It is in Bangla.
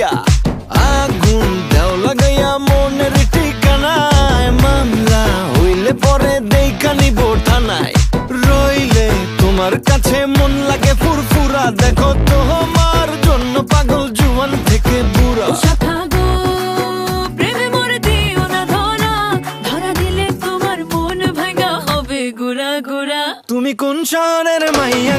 আগুন দেও লাগাইয়া মনের ঠিকানায়, মামলা হইলে পরে দেইখা নিব থানায়। রইলে তোমার কাছে মন লাগে ফুরফুরা, দেখো তোমার জন্য পাগল জুয়ান থেকে বুড়া। গুড়া গুড়া তুমি কোন শহরের মাইয়া